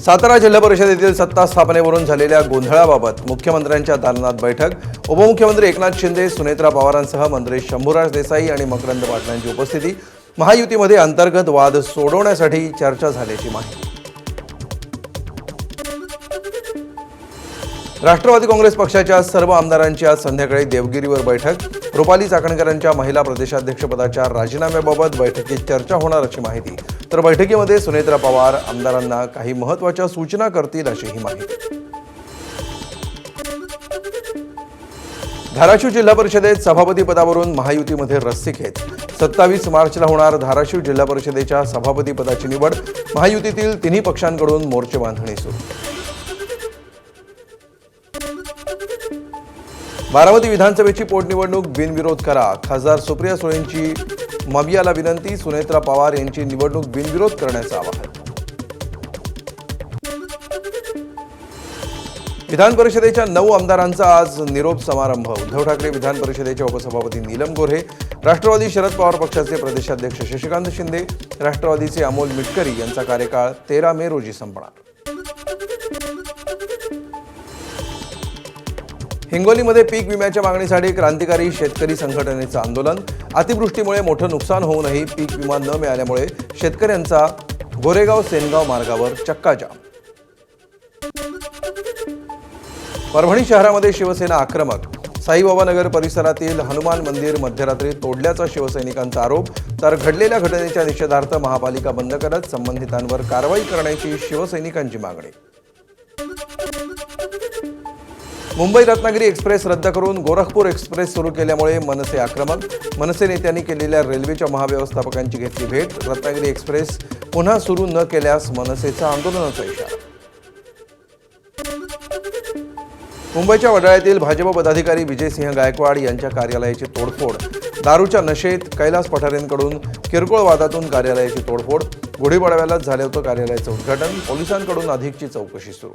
सातारा जिल्हा परिषदेतील सत्ता स्थापनेवरून झालेल्या गोंधळाबाबत मुख्यमंत्र्यांच्या दालनात बैठक. उपमुख्यमंत्री एकनाथ शिंदे, सुनेत्रा पवारांसह मंत्री शंभूराज देसाई आणि मकरंद पाटलांची उपस्थिती. महायुतीमध्ये अंतर्गत वाद सोडवण्यासाठी चर्चा झाल्याची माहिती. राष्ट्रवादी काँग्रेस पक्षाच्या सर्व आमदारांची आज संध्याकाळी देवगिरीवर बैठक. रुपाली चाकणकरांच्या महिला प्रदेशाध्यक्षपदाच्या राजीनाम्याबाबत बैठकीत चर्चा होणार अशी माहिती. तर बैठकीमध्ये सुनेत्रा पवार आमदारांना काही महत्त्वाच्या सूचना करतील अशीही माहिती. धाराशिव जिल्हा परिषदेत सभापती पदावरून महायुतीमध्ये रस्सीखेच. 27 मार्चला होणार धाराशिव जिल्हा परिषदेच्या सभापती पदाची निवड. महायुतीतील तिन्ही पक्षांकडून मोर्चे बांधणी सुरू. बारामती विधानसभेची पोटनिवडणूक बिनविरोध करा. खासदार सुप्रिया सुळेंची मवियाला विनंती. सुनेत्रा पवार यांची निवडणूक बिनविरोध करण्याचं आवाहन. विधान परिषदेच्या 9 आमदारांचा आज निरोप समारंभ. उद्धव ठाकरे विधान परिषदेच्या उपसभापती नीलम गोऱ्हे, राष्ट्रवादी शरद पवार पक्षाचे प्रदेशाध्यक्ष शशिकांत शिंदे, राष्ट्रवादीचे अमोल मिटकरी यांचा कार्यकाळ 13 मे रोजी संपणार. हिंगोलीमध्ये पीक विम्याच्या मागणीसाठी क्रांतिकारी शेतकरी संघटनेचं आंदोलन. अतिवृष्टीमुळे मोठं नुकसान होऊनही पीक विमा न मिळाल्यामुळे शेतकऱ्यांचा गोरेगाव सेनगाव मार्गावर चक्काजाम. परभणी शहरामध्ये शिवसेना आक्रमक. साईबाबा नगर परिसरातील हनुमान मंदिर मध्यरात्री तोडल्याचा शिवसैनिकांचा आरोप. तर घडलेल्या घटनेच्या निषेधार्थ महापालिका बंद करत संबंधितांवर कारवाई करण्याची शिवसैनिकांची मागणी. मुंबई रत्नागिरी एक्सप्रेस रद्द करून गोरखपूर एक्सप्रेस सुरू केल्यामुळे मनसे आक्रमक. मनसे नेत्यांनी केलेल्या रेल्वेच्या महाव्यवस्थापकांची घेतली भेट. रत्नागिरी एक्सप्रेस पुन्हा सुरू न केल्यास मनसेचा आंदोलनाचा इशारा. मुंबईच्या वडाळ्यातील भाजप पदाधिकारी विजयसिंह गायकवाड यांच्या कार्यालयाची तोडफोड. दारूच्या नशेत कैलास पठारेंकडून किरकोळ वादातून कार्यालयाची तोडफोड. गुढीपाडव्यालाच झाले होतं कार्यालयाचं उद्घाटन. पोलिसांकडून अधिकची चौकशी सुरू.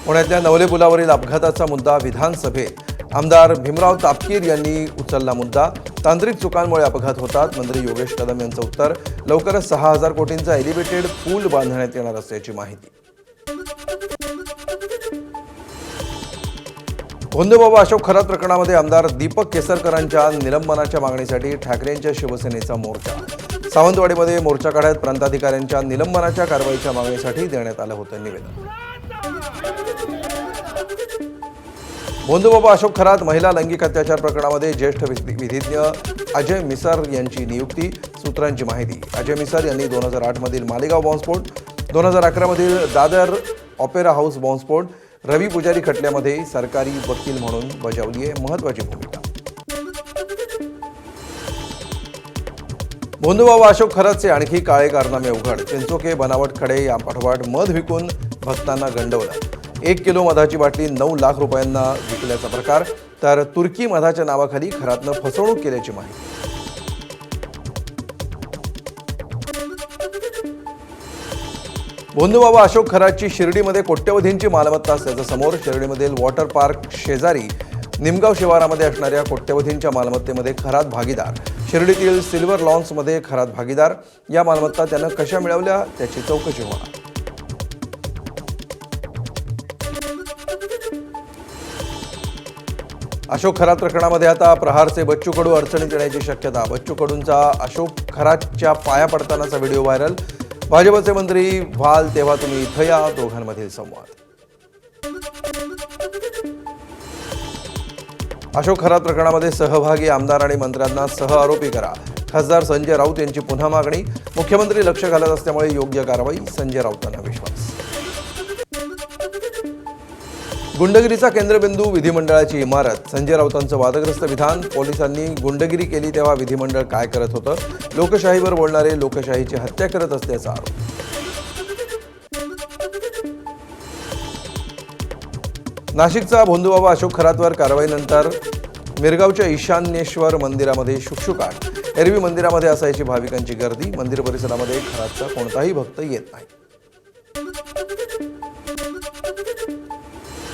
पुण्यातल्या नवले पुलावरील अपघाताचा मुद्दा विधानसभेत. आमदार भीमराव तापकीर यांनी उचलला मुद्दा. तांत्रिक चुकांमुळे अपघात होतात. मंत्री योगेश कदम यांचं उत्तर. लवकरच 6000 कोटींचा एलिव्हेटेड पूल बांधण्यात येणार असल्याची माहिती. भोंदूबाबा अशोक खरात प्रकरणामध्ये आमदार दीपक केसरकरांच्या निलंबनाच्या मागणीसाठी ठाकरेंच्या शिवसेनेचा मोर्चा. सावंतवाडीमध्ये मोर्चा काढत प्रांताधिकाऱ्यांच्या निलंबनाच्या कारवाईच्या मागणीसाठी देण्यात आलं होतं निवेदन. भोंदूबाबा अशोक खरात महिला लैंगिक अत्याचार प्रकरणामध्ये ज्येष्ठ विधिज्ञ अजय मिसार यांची नियुक्ती. सूत्रांची माहिती. अजय मिसार यांनी 2008 मधील मालेगाव बॉम्बस्फोट, 2011 मधील दादर ऑपेरा हाऊस बॉम्बस्फोट, रवी पुजारी खटल्यामध्ये सरकारी वकील म्हणून बजावली आहे महत्त्वाची भूमिका. भोंदूबाबा अशोक खरातचे आणखी काळे कारनामे उघड. चिंचोके बनावट खडे या पाठोपाठ मध विकून भक्तांना गंडवलं. 1 किलो मधाची बाटली 9 लाख रुपयांना विकल्याचा प्रकार. तर तुर्की मधाच्या नावाखाली खरातनं फसवणूक केल्याची माहिती. भोंदूबाबा अशोक खरातची शिर्डीमध्ये कोट्यवधींची मालमत्ता असल्याचं समोर. शिर्डीमधील वॉटर पार्क शेजारी निमगाव शिवारामध्ये असणाऱ्या कोट्यवधींच्या मालमत्तेमध्ये खरात भागीदार. शिर्डीतील सिल्वर लॉन्समध्ये खरात भागीदार. या मालमत्ता त्यानं कशा मिळवल्या त्याची चौकशी होणार. अशोक खरात प्रकरणामध्ये आता प्रहारचे बच्चू कडू अडचणीत येण्याची शक्यता. बच्चू कडूंचा अशोक खरातच्या पाया पडतानाचा व्हिडिओ व्हायरल. भाजपचे मंत्री व्हाल तेव्हा तुम्ही इथं या, दोघांमधील संवाद. अशोक खरात प्रकरणामध्ये सहभागी आमदार आणि मंत्र्यांना सहआरोपी करा. खासदार संजय राऊत यांची पुन्हा मागणी. मुख्यमंत्री लक्ष घालत असल्यामुळे योग्य कारवाई. संजय राऊतांना विश्वास. गुंडगिरीचा केंद्रबिंदू विधिमंडळाची इमारत. संजय राऊतांचं वादग्रस्त विधान. पोलिसांनी गुंडगिरी केली तेव्हा विधिमंडळ काय करत होतं. लोकशाहीवर बोलणारे लोकशाहीची हत्या करत असल्याचा आरोप. नाशिकचा भोंदूबाबा अशोक खरातवर कारवाईनंतर मिरगावच्या ईशान्येश्वर मंदिरामध्ये शुकशुकाट. एरवी मंदिरामध्ये असायची भाविकांची गर्दी. मंदिर परिसरामध्ये खरातचा कोणताही भक्त येत नाही.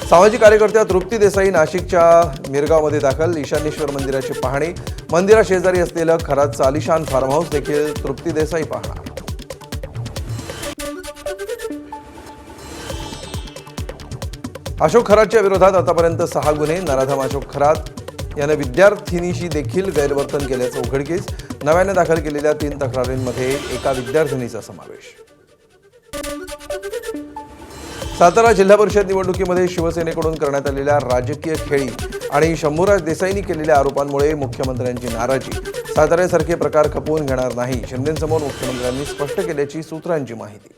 सामाजिक कार्यकर्त्या तृप्ती देसाई नाशिकच्या मिरगावमध्ये दाखल. ईशान्येश्वर मंदिराची पाहणी. मंदिराशेजारी असलेलं खरातचं आलिशान फार्म हाऊस देखील तृप्ती देसाई पाहणार. अशोक खरातच्या विरोधात आतापर्यंत 6 गुन्हे. नराधम अशोक खरात यानं विद्यार्थिनीशी देखील गैरवर्तन केल्याचं उघडकीस. नव्याने दाखल केलेल्या 3 तक्रारींमध्ये एका विद्यार्थिनीचा समावेश. सातारा जिल्हा परिषद निवडणुकीमध्ये शिवसेनेकडून करण्यात आलेल्या राजकीय खेळी आणि शंभूराज देसाईंनी केलेल्या आरोपांमुळे मुख्यमंत्र्यांची नाराजी. साताऱ्यासारखे प्रकार खपवून घेणार नाही, शिंदेंसमोर मुख्यमंत्र्यांनी स्पष्ट केल्याची सूत्रांची माहिती.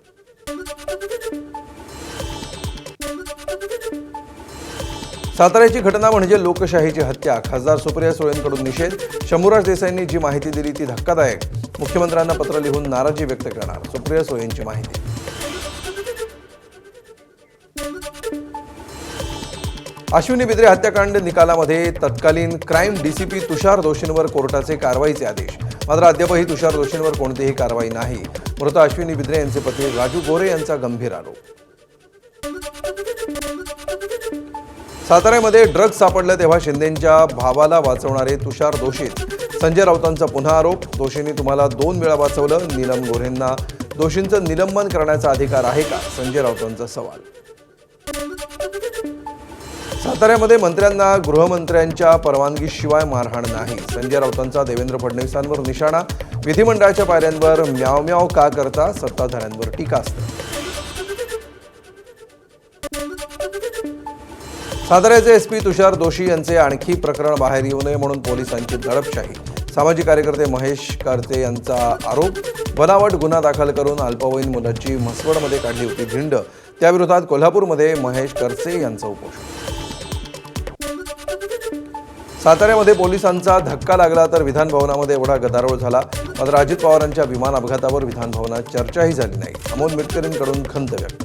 साताऱ्याची घटना म्हणजे लोकशाहीची हत्या. खासदार सुप्रिया सुळेंकडून निषेध. शंभूराज देसाईंनी जी माहिती दिली ती धक्कादायक. मुख्यमंत्र्यांना पत्र लिहून नाराजी व्यक्त करणार, सुप्रिया सुळेंची माहिती. अश्विनी बिद्रे हत्याकांड निकालामध्ये तत्कालीन क्राईम डीसीपी तुषार दोशींवर कोर्टाचे कारवाईचे आदेश. मात्र अद्यापही तुषार दोशींवर कोणतीही कारवाई नाही. मृत अश्विनी बिद्रे यांचे पती राजू गोरे यांचा गंभीर आरोप. साताऱ्यामध्ये ड्रग्ज सापडलं तेव्हा शिंदेंच्या भावाला वाचवणारे तुषार दोषीत. संजय राऊतांचा पुन्हा आरोप. दोषींनी तुम्हाला 2 वेळा वाचवलं. नीलम गोऱ्हेंना दोषींचं निलंबन करण्याचा अधिकार आहे का, संजय राऊतांचा सवाल. साताऱ्यामध्ये मंत्र्यांना गृहमंत्र्यांच्या परवानगीशिवाय मारहाण नाही. संजय राऊतांचा देवेंद्र फडणवीसांवर निशाणा. विधिमंडळाच्या पायऱ्यांवर म्याव म्याव का करता, सत्ताधाऱ्यांवर टीकास्त्र. साताऱ्याचे एसपी तुषार दोशी यांचे आणखी प्रकरण बाहेर येऊ नये म्हणून पोलिसांची दडपशाही. सामाजिक कार्यकर्ते महेश करते यांचा आरोप. बनावट गुन्हा दाखल करून अल्पवयीन मुलाची म्हसवडमध्ये काढली होती धिंड. त्याविरोधात कोल्हापूरमध्ये महेश करसे यांचं उपोषण. साताऱ्यामध्ये पोलिसांचा धक्का लागला तर विधान भवनामध्ये एवढा गदारोळ झाला. मात्र अजित पवारांच्या विमान अपघातावर विधान भवनात चर्चाही झाली नाही. अमोल मिटकरींकडून खंत व्यक्त.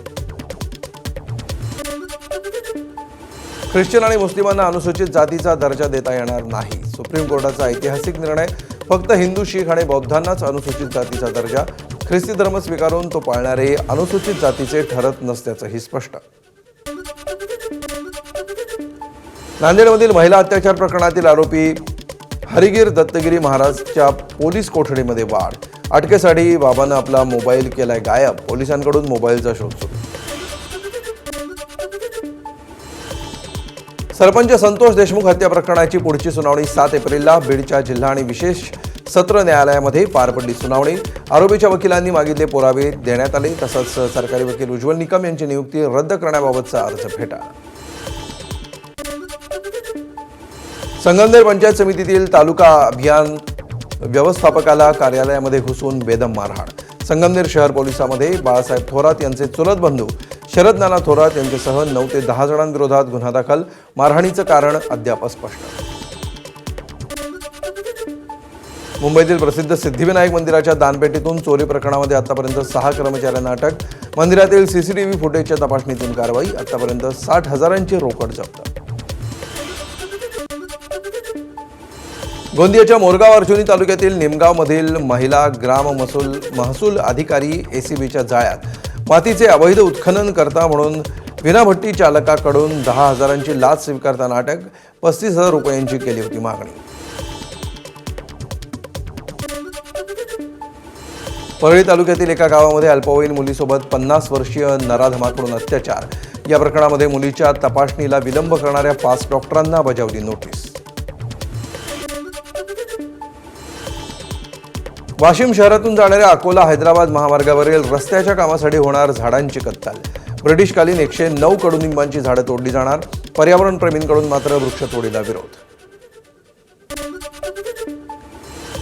ख्रिश्चन आणि मुस्लिमांना अनुसूचित जातीचा दर्जा देता येणार नाही. सुप्रीम कोर्टाचा ऐतिहासिक निर्णय. फक्त हिंदू, शीख आणि बौद्धांनाच अनुसूचित जातीचा दर्जा. ख्रिस्ती धर्म स्वीकारून तो पाळणारे अनुसूचित जातीचे ठरत नसल्याचंही स्पष्ट. नांदेडमधील महिला अत्याचार प्रकरणातील आरोपी हरिगिर दत्तगिरी महाराजच्या पोलीस कोठडीमध्ये वाढ. अटकेसाठी बाबानं आपला मोबाईल केलाय गायब. पोलिसांकडून मोबाईलचा शोध सुरू. सरपंच संतोष देशमुख हत्या प्रकरणाची पुढची सुनावणी 7 एप्रिलला बीडच्या जिल्हा आणि विशेष सत्र न्यायालयामध्ये पार पडली सुनावणी. आरोपीच्या वकिलांनी मागितले पुरावे देण्यात आले. तसंच सरकारी वकील उज्ज्वल निकम यांची नियुक्ती रद्द करण्याबाबतचा अर्ज फेटाळला. संगमनेर पंचायत समितीतील तालुका अभियान व्यवस्थापकाला कार्यालयामध्ये घुसून बेदम मारहाण. संगमनेर शहर पोलिसांमध्ये बाळासाहेब थोरात यांचे चुलत बंधू शरद नाना थोरात यांच्यासह 9 ते 10 जणांविरोधात गुन्हा दाखल. मारहाणीचं कारण अद्याप अस्पष्ट. मुंबईतील प्रसिद्ध सिद्धिविनायक मंदिराच्या दानपेटीतून चोरी प्रकरणामध्ये आतापर्यंत 6 कर्मचाऱ्यांना अटक. मंदिरातील सीसीटीव्ही फुटेजच्या तपासणीतून कारवाई. आतापर्यंत 60,000ची रोकड जप्त. गोंदियाच्या मोरगाव अर्जुनी तालुक्यातील निमगावमधील महिला ग्राम महसूल अधिकारी एसीबीच्या जाळ्यात. मातीचे अवैध उत्खनन करता म्हणून विनाभट्टी चालकाकडून 10,000ची लाच स्वीकारताना अटक. 35,000 रुपयांची केली होती मागणी. परळी तालुक्यातील एका गावामध्ये अल्पवयीन मुलीसोबत 50 वर्षीय नराधमाकडून अत्याचार. या प्रकरणामध्ये मुलीच्या तपासणीला विलंब करणाऱ्या 5 डॉक्टरांना बजावली नोटीस. वाशिम शहरातून जाणाऱ्या अकोला हैदराबाद महामार्गावरील रस्त्याच्या कामासाठी होणार झाडांची कत्तल. ब्रिटिशकालीन 109 कडुनिंबांची झाडं तोडली जाणार. पर्यावरणप्रेमींकडून मात्र वृक्षतोडीला विरोध.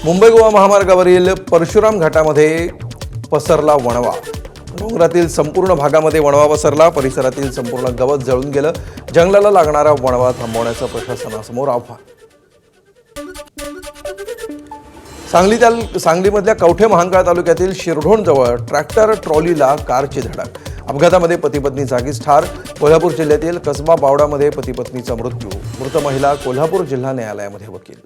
मुंबई गोवा महामार्गावरील परशुराम घाटामध्ये पसरला वणवा. डोंगरातील संपूर्ण भागामध्ये वणवा पसरला. परिसरातील संपूर्ण गवत जळून गेलं. जंगलाला लागणारा वणवा थांबवण्याचं प्रशासनासमोर आव्हान. सांगलीमधल्या कवठे महांकाळ तालुक्यातील शिरढोणजवळ ट्रॅक्टर ट्रॉलीला कारची धडक. अपघातामध्ये पती-पत्नी जागीच ठार. कोल्हापूर जिल्ह्यातील कसबा बावडामध्ये पती-पत्नीचा मृत्यू. मृत महिला कोल्हापूर जिल्हा न्यायालयामध्ये वकील.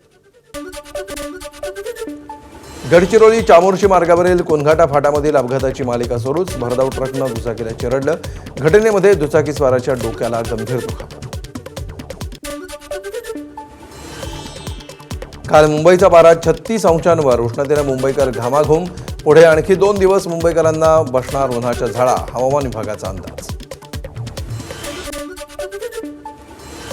गडचिरोली चामोर्शी मार्गावरील कोनघाटा फाटामधील अपघाताची मालिका सुरूच. भरधाव ट्रकनं दुचाकीला चिरडलं. घटनेमध्ये दुचाकीस्वाराच्या डोक्याला गंभीर दुखापत. काल मुंबईचा पारा 36 अंशांवर. उष्णतेनं मुंबईकर घामाघूम. पुढे आणखी 2 दिवस मुंबईकरांना बसणार उन्हाच्या झळा. हवामान विभागाचा अंदाज.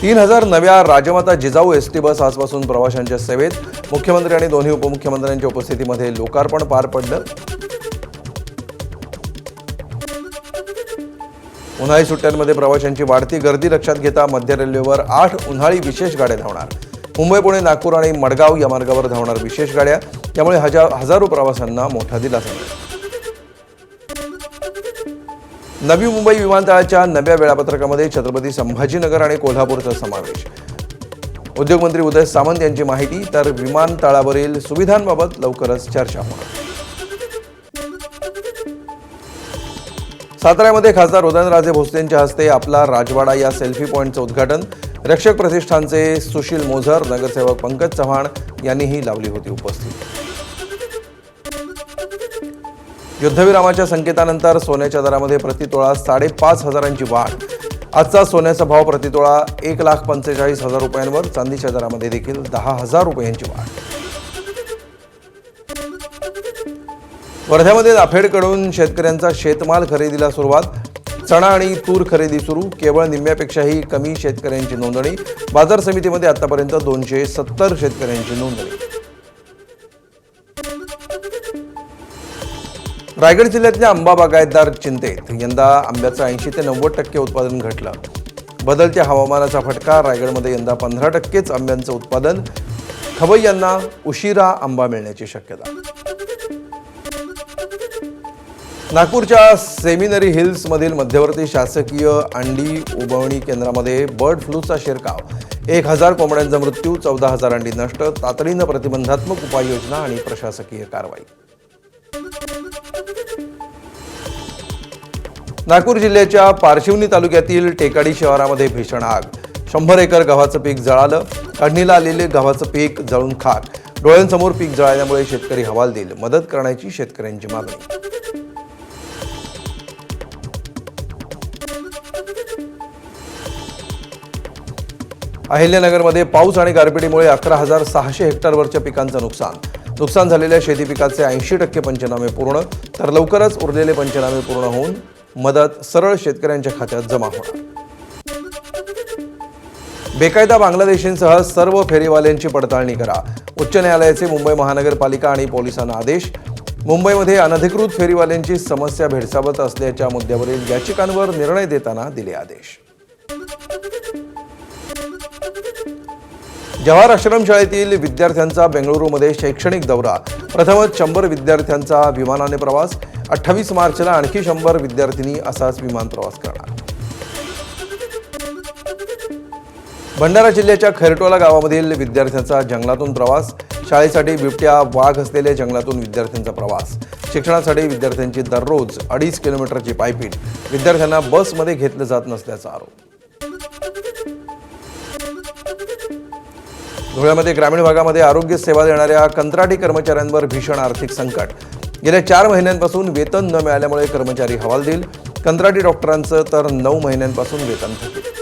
3000 नव्या राजमाता जिजाऊ एसटी बस आजपासून प्रवाशांच्या सेवेत. मुख्यमंत्री आणि दोन्ही उपमुख्यमंत्र्यांच्या उपस्थितीमध्ये लोकार्पण पार पडलं. उन्हाळी सुट्ट्यांमध्ये प्रवाशांची वाढती गर्दी लक्षात घेता मध्य रेल्वेवर 8 उन्हाळी विशेष गाड्या धावणार. मुंबई, पुणे, नागपूर आणि मडगाव या मार्गावर धावणार विशेष गाड्या. त्यामुळे हजारो प्रवाशांना मोठा दिलासा मिळेल. नवी मुंबई विमानतळाच्या नव्या वेळापत्रकामध्ये छत्रपती संभाजीनगर आणि कोल्हापूरचा समावेश. उद्योगमंत्री उदय सामंत यांची माहिती. तर विमानतळावरील सुविधांबाबत लवकरच चर्चा होणार. साताऱ्यामध्ये खासदार उदयनराजे भोसलेंच्या हस्ते आपला राजवाडा या सेल्फी पॉइंटचं उद्घाटन. रक्षक प्रतिष्ठानचे सुशील मोझर, नगरसेवक पंकज चव्हाण यांनीही लावली होती उपस्थिती. युद्धविरामाच्या संकेतानंतर सोन्याच्या दरामध्ये प्रतितोळा 5,500ची वाढ. आजचा सोन्याचा भाव प्रतितोळा 1,45,000 रुपयांवर. चांदीच्या दरामध्ये देखील 10,000 रुपयांची वाढ. वर्ध्यामध्ये नाफेडकडून शेतकऱ्यांचा शेतमाल खरेदीला सुरुवात. चणा आणि तूर खरेदी सुरू. केवळ निम्म्यापेक्षाही कमी शेतकऱ्यांची नोंदणी. बाजार समितीमध्ये आतापर्यंत 270 शेतकऱ्यांची नोंदणी. रायगड जिल्ह्यातल्या आंबा बागायतदार चिंतेत. यंदा आंब्याचं 80 ते 90% उत्पादन घटलं. बदलत्या हवामानाचा फटका. रायगडमध्ये यंदा 15%च आंब्यांचं उत्पादन. खवय्यांना उशिरा आंबा मिळण्याची शक्यता. नागपूरच्या सेमिनरी हिल्समधील मध्यवर्ती शासकीय अंडी उबवणी केंद्रामध्ये बर्ड फ्लूचा शिरकाव. 1000 कोंबड्यांचा मृत्यू. 14,000 अंडी नष्ट. तातडीनं प्रतिबंधात्मक उपाययोजना आणि प्रशासकीय कारवाई. नागपूर जिल्ह्याच्या पारशिवनी तालुक्यातील टेकाडी शहरामध्ये भीषण आग. 100 एकर गव्हाचं पीक जळालं. काढणीला आलेले गव्हाचं पीक जळून खाक. डोळ्यांसमोर पीक जळाल्यामुळे शेतकरी हवालदिल. मदत करण्याची शेतकऱ्यांची मागणी. अहिल्यानगरमध्ये पाऊस आणि गारपिटीमुळे 11,600 हेक्टरवरच्या पिकांचं नुकसान झालेल्या शेती पिकाचे 80% पंचनामे पूर्ण. तर लवकरच उरलेले पंचनामे पूर्ण होऊन मदत सरळ शेतकऱ्यांच्या खात्यात जमा होणार. बेकायदा बांगलादेशींसह सर्व फेरीवाल्यांची पडताळणी करा. उच्च न्यायालयाचे मुंबई महानगरपालिका आणि पोलिसांना आदेश. मुंबईमध्ये अनधिकृत फेरीवाल्यांची समस्या भेडसावत असल्याच्या मुद्द्यावरील याचिकांवर निर्णय देताना दिले आदेश. जवाहर आश्रमशाळेतील विद्यार्थ्यांचा बेंगळुरूमध्ये शैक्षणिक दौरा. प्रथमच 100 विद्यार्थ्यांचा विमानाने प्रवास. 28 मार्चला आणखी 100 विद्यार्थिनी असाच विमान प्रवास करणार. भंडारा जिल्ह्याच्या खैरटोला गावामधील विद्यार्थ्यांचा जंगलातून प्रवास. शाळेसाठी बिबट्या वाघ असलेल्या जंगलातून विद्यार्थ्यांचा प्रवास. शिक्षणासाठी विद्यार्थ्यांची दररोज 2.5 किलोमीटरची पायपीट. विद्यार्थ्यांना बसमध्ये घेतलं जात नसल्याचा आरोप. धुळ्यामध्ये ग्रामीण भागामध्ये आरोग्य सेवा देणाऱ्या कंत्राटी कर्मचाऱ्यांवर भीषण आर्थिक संकट. गेल्या 4 महिन्यांपासून वेतन न मिळाल्यामुळे कर्मचारी हवालदिल. कंत्राटी डॉक्टरांचं तर 9 महिन्यांपासून वेतन थकीत.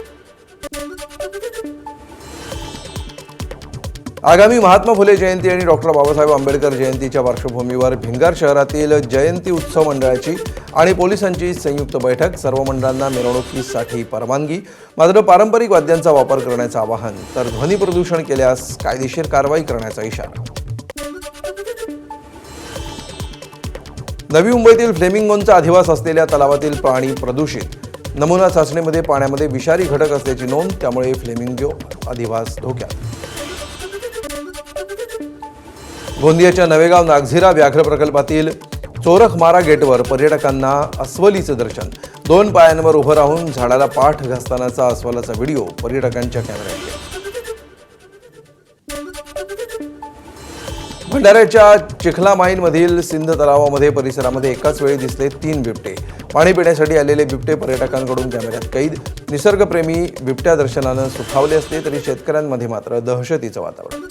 आगामी महात्मा फुले जयंती आणि डॉक्टर बाबासाहेब आंबेडकर जयंतीच्या पार्श्वभूमीवर भिंगार शहरातील जयंती उत्सव मंडळाची आणि पोलिसांची संयुक्त बैठक. सर्व मंडळांना मिरवणुकीसाठी परवानगी. मात्र पारंपरिक वाद्यांचा वापर करण्याचं आवाहन. तर ध्वनी प्रदूषण केल्यास कायदेशीर कारवाई करण्याचा इशारा. नवी मुंबईतील फ्लेमिंगोंचा अधिवास असलेल्या तलावातील पाणी प्रदूषित. नमुना चाचणीमध्ये पाण्यामध्ये विषारी घटक असल्याची नोंद. त्यामुळे फ्लेमिंगो अधिवास धोक्यात. गोंदियाच्या नवेगाव नागझिरा व्याघ्र प्रकल्पातील चोरखमारा गेटवर पर्यटकांना अस्वलीचं दर्शन. 2 पायांवर उभं राहून झाडाला पाठ घासतानाचा अस्वलाचा व्हिडिओ पर्यटकांच्या कॅमेऱ्यात केला. भंडाऱ्याच्या चिखला माईनमधील सिंध तलावामध्ये परिसरामध्ये एकाच वेळी दिसले 3 बिबटे. पाणी पिण्यासाठी आलेले बिबटे पर्यटकांकडून कॅमेऱ्यात कैद. निसर्गप्रेमी बिबट्या दर्शनानं सुखावले असले तरी शेतकऱ्यांमध्ये मात्र दहशतीचं वातावरण.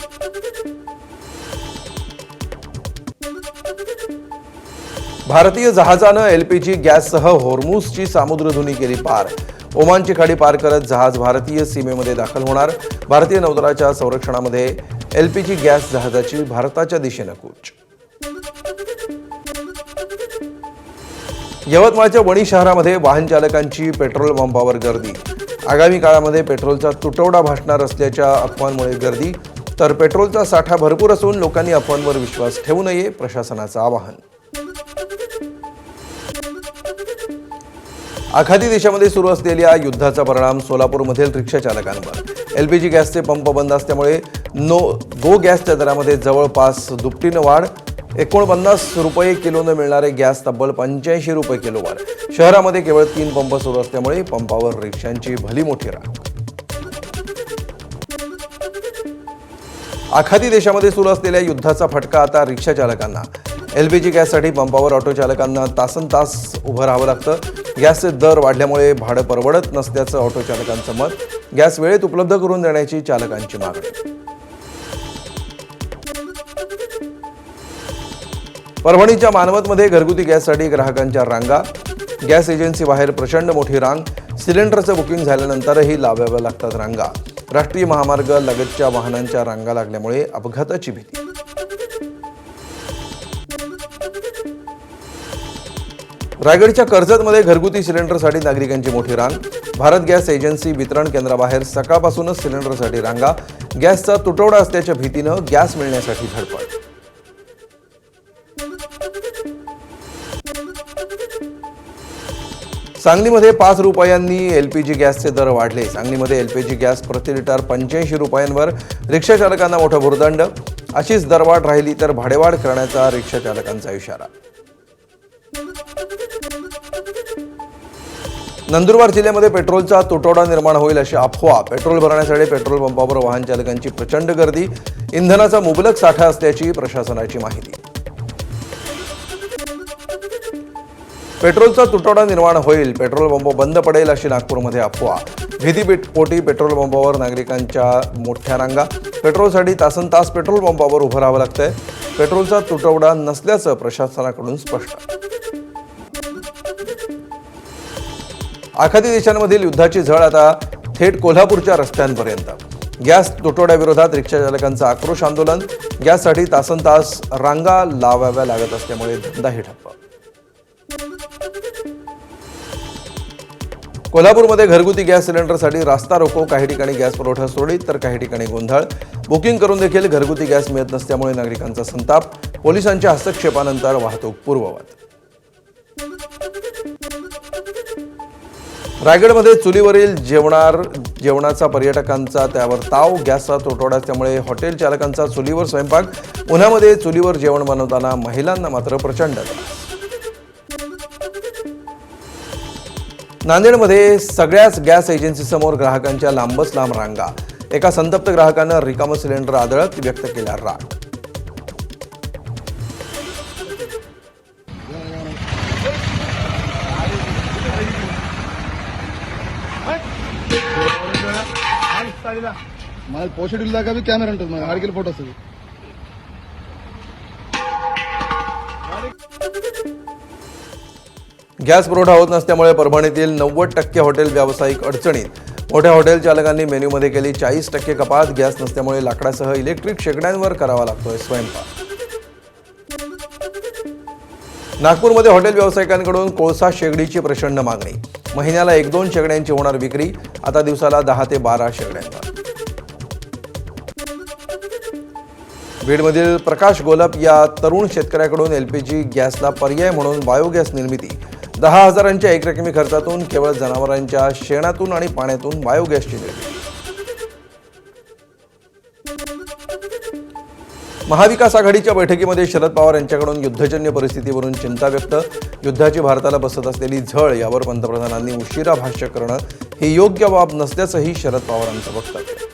भारतीय जहाजानं LPG गॅससह होर्मुझची सामुद्रधुनी केली पार. ओमानची खाडी पार करत जहाज भारतीय सीमेमध्ये दाखल होणार. भारतीय नौदलाच्या संरक्षणामध्ये LPG गॅस जहाजाची भारताच्या दिशेनं कूच. यवतमाळच्या वणी शहरामध्ये वाहन चालकांची पेट्रोल पंपावर गर्दी. आगामी काळामध्ये पेट्रोलचा तुटवडा भासणार असल्याच्या अफवांमुळे गर्दी, तर पेट्रोलचा साठा भरपूर असून लोकांनी अफवांवर विश्वास ठेवू नये, प्रशासनाचं आवाहन. आखाती देशामध्ये सुरू असलेल्या युद्धाचा परिणाम सोलापूरमधील रिक्षा चालकांवर. LPG गॅसचे पंप बंद असल्यामुळे गो गॅसच्या दरामध्ये जवळपास दुपटीनं वाढ. 49 रुपये किलोनं मिळणारे गॅस तब्बल 85 रुपये किलोवर. शहरामध्ये केवळ 3 पंप सुरू असल्यामुळे पंपावर रिक्षांची भली मोठी रांग. आखाती देशामध्ये सुरू असलेल्या युद्धाचा फटका आता रिक्षा चालकांना. LPG गॅससाठी पंपावर ऑटो चालकांना तासनतास उभं राहावं लागतं. गॅसचे दर वाढल्यामुळे भाडं परवडत नसल्याचं ऑटो चालकांचं मत. गॅस वेळेत उपलब्ध करून देण्याची चालकांची मागणी. परभणीच्या मानवतमध्ये घरगुती गॅससाठी ग्राहकांच्या रांगा. गॅस एजन्सी बाहेर प्रचंड मोठी रांग. सिलेंडरचं बुकिंग झाल्यानंतरही लावाव्या लागतात रांगा. राष्ट्रीय महामार्ग लगतच्या वाहनांच्या रांगा लागल्यामुळे अपघाताची भीती. रायगडच्या कर्जतमध्ये घरगुती सिलेंडरसाठी नागरिकांची मोठी रांग. भारत गॅस एजन्सी वितरण केंद्राबाहेर सकाळपासूनच सिलेंडरसाठी रांगा. गॅसचा तुटवडा असल्याच्या भीतीनं गॅस मिळण्यासाठी धडपड. सांगलीमध्ये 5 रुपयांनी LPG गॅसचे दर वाढले. सांगलीमध्ये LPG गॅस प्रति लिटर 85 रुपयांवर. रिक्षा चालकांना मोठा भुर्दंड. अशीच दरवाढ राहिली तर भाडेवाढ करण्याचा रिक्षा चालकांचा इशारा. नंदुरबार जिल्ह्यामध्ये पेट्रोलचा तुटवडा निर्माण होईल अशी अफवा. पेट्रोल भरण्यासाठी पेट्रोल पंपावर वाहन चालकांची प्रचंड गर्दी. इंधनाचा मुबलक साठा असल्याची प्रशासनाची माहिती. पेट्रोलचा तुटवडा निर्माण होईल, पेट्रोल पंप बंद पडेल अशी नागपूरमध्ये अफवा. भीतीपोटी पेट्रोल पंपावर नागरिकांच्या मोठ्या रांगा. पेट्रोलसाठी तासनतास पेट्रोल पंपावर उभं राहावं लागतंय. पेट्रोलचा तुटवडा नसल्याचं प्रशासनाकडून स्पष्ट. आखाती देशांमधील युद्धाची झळ आता थेट कोल्हापूरच्या रस्त्यांपर्यंत. गॅस तुटवड्याविरोधात रिक्षा चालकांचं आक्रोश आंदोलन. गॅससाठी तासनतास रांगा लावाव्या लागत असल्यामुळे धंदाही ठप्प. कोल्हापूरमध्ये घरगुती गॅस सिलेंडरसाठी रास्ता रोको. काही ठिकाणी गॅस पुरवठा सुरळीत तर काही ठिकाणी गोंधळ. बुकिंग करून देखील घरगुती गॅस मिळत नसल्यामुळे नागरिकांचा संताप. पोलिसांच्या हस्तक्षेपानंतर वाहतूक पूर्ववत. रायगडमध्ये चुलीवरील जेवणाचा पर्यटकांचा त्यावर ताव. गॅसचा तुटवडा असल्यामुळे हॉटेल चालकांचा चुलीवर स्वयंपाक. उन्हामध्ये चुलीवर जेवण बनवताना महिलांना मात्र प्रचंड त्रास. नांदेडमध्ये सगळ्याच गॅस एजन्सीसमोर ग्राहकांच्या लांबच लांब रांगा. एका संतप्त ग्राहकानं रिकामं सिलेंडर आदळत व्यक्त केला राग. मला పోషడిల్ దాకా కెమెరా ఉంటుంది మన ఆడికి ఫోటో వస్తుంది. गॅस पुरवठा होत नसल्यामुळे परभणीतील 90% हॉटेल व्यावसायिक अडचणीत. मोठ्या हॉटेल चालकांनी मेन्यूमध्ये केली 40% कपात. गॅस नसल्यामुळे लाकडासह इलेक्ट्रिक शेगड्यांवर करावा लागतोय स्वयंपाक. नागपूरमध्ये हॉटेल व्यावसायिकांकडून कोळसा शेगडीची प्रचंड मागणी. महिन्याला 1-2 शेगड्यांची होणार विक्री. आता दिवसाला 10 ते 12 शेगड्यांवर. बीडमधील प्रकाश गोलप या तरुण शेतकऱ्याकडून LPG गॅसला पर्याय म्हणून बायोगॅस निर्मिती. 10,000च्या एकरकमी खर्चातून केवळ जनावरांच्या शेणातून आणि पाण्यातून बायोगॅसची निर्मिती. महाविकास आघाडीच्या बैठकीमध्ये शरद पवार यांच्याकडून युद्धजन्य परिस्थितीवरून चिंता व्यक्त. युद्धाची भारताला बसत असलेली झळ यावर पंतप्रधानांनी उशिरा भाष्य करणं ही योग्य बाब नसल्याचंही शरद पवारांचं वक्तव्य.